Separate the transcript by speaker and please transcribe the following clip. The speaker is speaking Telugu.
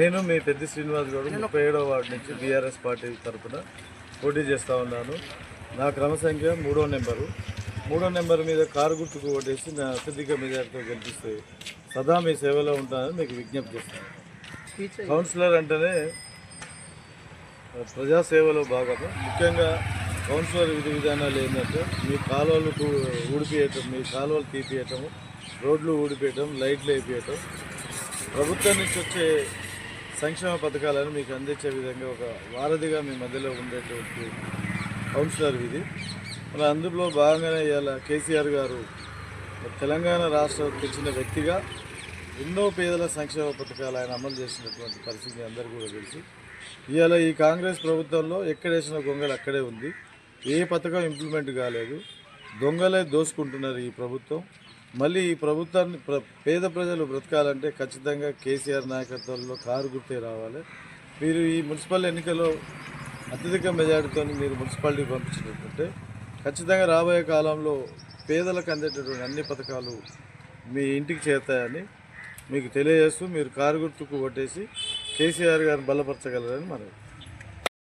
Speaker 1: నేను మీ పెద్ది శ్రీనివాస్ గౌడ్ 37వ వార్డు నుంచి బీఆర్ఎస్ పార్టీ తరఫున పోటీ చేస్తూ ఉన్నాను. నా క్రమ సంఖ్య 3వ నెంబరు. 3వ నెంబర్ మీద కారు గుర్తుకు ఓటేసి నా అత్యధిక మెజార్టీతో గెలిపిస్తే సదా మీ సేవలో ఉంటానని మీకు విజ్ఞప్తి చేస్తాను. కౌన్సిలర్ అంటేనే ప్రజాసేవలో భాగము. ముఖ్యంగా కౌన్సిలర్ విధి విధానాలు ఏంటంటే మీ కాలువలు ఊడిపియటం, మీ కాలువలు తీపియటము, రోడ్లు ఊడిపియటం, లైట్లు వేపియటం, ప్రభుత్వం నుంచి వచ్చే సంక్షేమ పథకాలను మీకు అందించే విధంగా ఒక వారధిగా మీ మధ్యలో ఉండేటువంటి కౌన్సిలర్ విధి. మన అందులో భాగంగానే ఇవాళ కేసీఆర్ గారు తెలంగాణ రాష్ట్రం తెచ్చిన వ్యక్తిగా ఎన్నో పేదల సంక్షేమ పథకాలు ఆయన అమలు చేసినటువంటి పరిస్థితి అందరికీ కూడా తెలుసు. ఇవాళ ఈ కాంగ్రెస్ ప్రభుత్వంలో ఎక్కడేసిన గొంగలు అక్కడే ఉంది. ఏ పథకం ఇంప్లిమెంట్ కాలేదు. దొంగలే దోసుకుంటున్నారు ఈ ప్రభుత్వం. మళ్ళీ ఈ ప్రభుత్వాన్ని పేద ప్రజలు బ్రతకాలంటే ఖచ్చితంగా కేసీఆర్ నాయకత్వంలో కారు గుర్తే రావాలి. మీరు ఈ మున్సిపల్ ఎన్నికల్లో అత్యధిక మెజారిటీతో మీరు మున్సిపాలిటీ పంపించినట్టుంటే ఖచ్చితంగా రాబోయే కాలంలో పేదలకు అందేటటువంటి అన్ని పథకాలు మీ ఇంటికి చేరుతాయని మీకు తెలియజేస్తూ మీరు కారు గుర్తుకు ఓటేసి కేసీఆర్ గారిని బలపరచగలరని మనం